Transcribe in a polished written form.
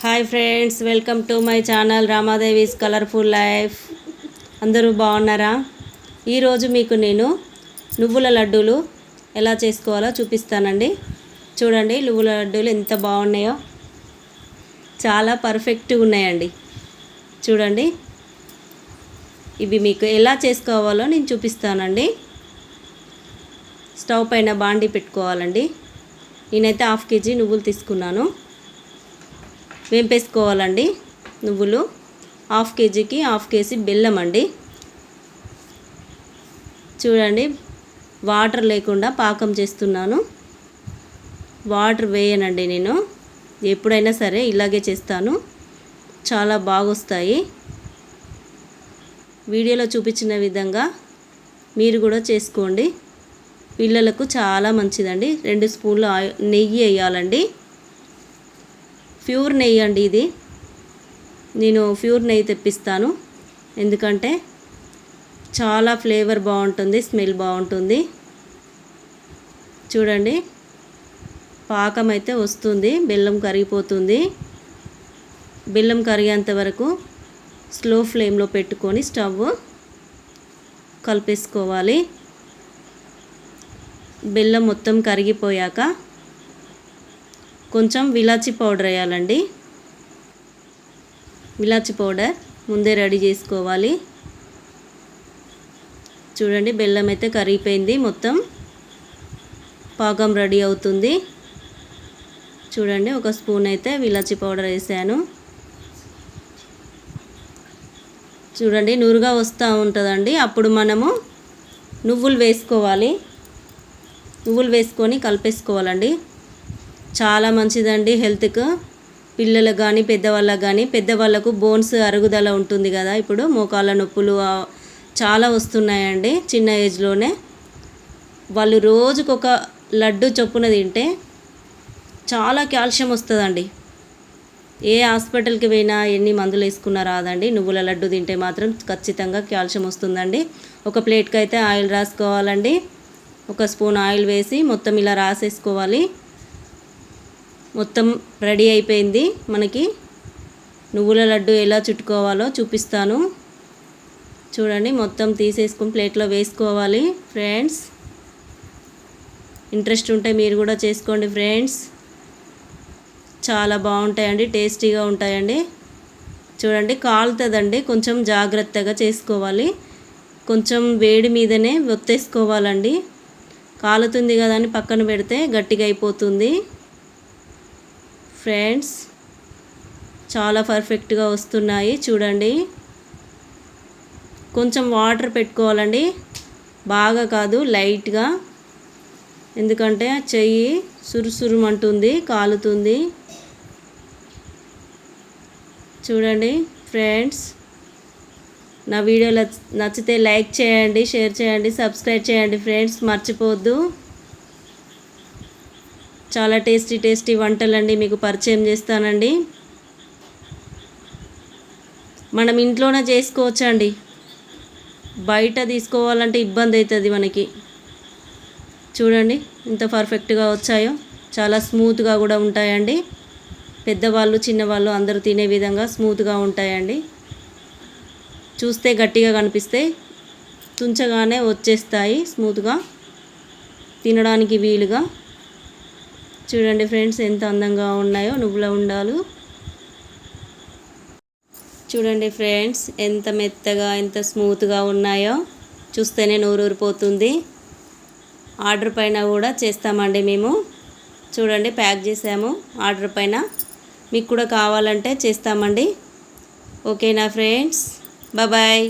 Hi friends, welcome to my channel Ramadevi's colourful life. అందరూ బాగున్నారా? ఈరోజు మీకు నేను నువ్వుల లడ్డూలు ఎలా చేసుకోవాలో చూపిస్తానండి. చూడండి, నువ్వుల లడ్డూలు ఎంత బాగున్నాయో, చాలా పర్ఫెక్ట్గా ఉన్నాయండి. చూడండి, ఇవి మీకు ఎలా చేసుకోవాలో నేను చూపిస్తానండి. స్టవ్ పైన బాండి పెట్టుకోవాలండి. నేనైతే 1/2 kg నువ్వులు తీసుకున్నాను. వేంపేసుకోవాలండి. నువ్వులు 1/2 kgకి 1/2 kg బెల్లం అండి. చూడండి, వాటర్ లేకుండా పాకం చేస్తున్నాను. వాటర్ వేయనండి, నేను ఎప్పుడైనా సరే ఇలాగే చేస్తాను. చాలా బాగొస్తాయి. వీడియోలో చూపించిన విధంగా మీరు కూడా చేసుకోండి. పిల్లలకు చాలా మంచిదండి. 2 స్పూన్లు నెయ్యి వేయాలండి. ప్యూర్ నెయ్యి అండి ఇది. నేను ప్యూర్ నెయ్యి తెప్పిస్తాను, ఎందుకంటే చాలా ఫ్లేవర్ బాగుంటుంది, స్మెల్ బాగుంటుంది. చూడండి, పాకం అయితే వస్తుంది, బెల్లం కరిగిపోతుంది. బెల్లం కరిగేంత వరకు స్లో ఫ్లేమ్లో పెట్టుకొని స్టవ్ కలిపేసుకోవాలి. బెల్లం మొత్తం కరిగిపోయాక కొంచెం విలాచి పౌడర్ వేయాలండి. విలాచి పౌడర్ ముందే రెడీ చేసుకోవాలి. చూడండి, బెల్లం అయితే కరిగిపోయింది, మొత్తం పాకం రెడీ అవుతుంది. చూడండి, 1 స్పూన్ అయితే విలాచి పౌడర్ వేసాను. చూడండి, నురుగా వస్తూ ఉంటుందండి. అప్పుడు మనము నువ్వులు వేసుకోవాలి. నువ్వులు వేసుకొని కలిపేసుకోవాలండి. చాలా మంచిదండి హెల్త్కు. పిల్లలకు కానీ పెద్దవాళ్ళకు కానీ, పెద్దవాళ్ళకు బోన్స్ అరుగుదల ఉంటుంది కదా, ఇప్పుడు మోకాళ్ళ నొప్పులు చాలా వస్తున్నాయండి చిన్న ఏజ్లోనే. వాళ్ళు రోజుకొక లడ్డు చొప్పున తింటే చాలా కాల్షియం వస్తుందండి. ఏ హాస్పిటల్కి పోయినా ఎన్ని మందులు వేసుకున్నా రాదండి. నువ్వుల లడ్డు తింటే మాత్రం ఖచ్చితంగా కాల్షియం వస్తుందండి. ఒక ప్లేట్కి అయితే ఆయిల్ రాసుకోవాలండి. 1 స్పూన్ ఆయిల్ వేసి మొత్తం ఇలా రాసేసుకోవాలి. మొత్తం రెడీ అయిపోయింది. మనకి నువ్వుల లడ్డు ఎలా చుట్టుకోవాలో చూపిస్తాను. చూడండి, మొత్తం తీసేసుకుని ప్లేట్లో వేసుకోవాలి. ఫ్రెండ్స్, ఇంట్రెస్ట్ ఉంటే మీరు కూడా చేసుకోండి ఫ్రెండ్స్. చాలా బాగుంటాయండి, టేస్టీగా ఉంటాయండి. చూడండి, కాలుతుందండి, కొంచెం జాగ్రత్తగా చేసుకోవాలి. కొంచెం వేడి మీదనే ఒత్తేసుకోవాలండి. కాలుతుంది కదా అని పక్కన పెడితే గట్టిగా అయిపోతుంది. ఫ్రెండ్స్, చాలా పర్ఫెక్ట్గా వస్తున్నాయి. చూడండి, కొంచెం వాటర్ పెట్టుకోవాలండి, బాగా కాదు, లైట్గా. ఎందుకంటే చెయ్యి సురుసురుమంటుంది, కాలుతుంది. చూడండి ఫ్రెండ్స్, నా వీడియో నచ్చితే లైక్ చేయండి, షేర్ చేయండి, సబ్స్క్రైబ్ చేయండి ఫ్రెండ్స్, మర్చిపోవద్దు. చాలా టేస్టీ వంటలండి మీకు పరిచయం చేస్తానండి. మనం ఇంట్లోనే చేసుకోవచ్చండి. బయట తీసుకోవాలంటే ఇబ్బంది అవుతుంది మనకి. చూడండి, ఎంత పర్ఫెక్ట్గా వచ్చాయో. చాలా స్మూత్గా కూడా ఉంటాయండి. పెద్దవాళ్ళు చిన్నవాళ్ళు అందరూ తినే విధంగా స్మూత్గా ఉంటాయండి. చూస్తే గట్టిగా కనిపిస్తాయి, తుంచగానే వచ్చేస్తాయి స్మూత్గా, తినడానికి వీలుగా. చూడండి ఫ్రెండ్స్, ఎంత అందంగా ఉన్నాయో నువ్వుల ఉండాలు. చూడండి ఫ్రెండ్స్, ఎంత మెత్తగా ఎంత స్మూత్గా ఉన్నాయో, చూస్తేనే నోరూరిపోతుంది. ఆర్డర్ పైన కూడా చేస్తామండి మేము. చూడండి, ప్యాక్ చేసాము ఆర్డర్ పైన. మీకు కూడా కావాలంటే చేస్తామండి. ఓకేనా ఫ్రెండ్స్? బాయ్.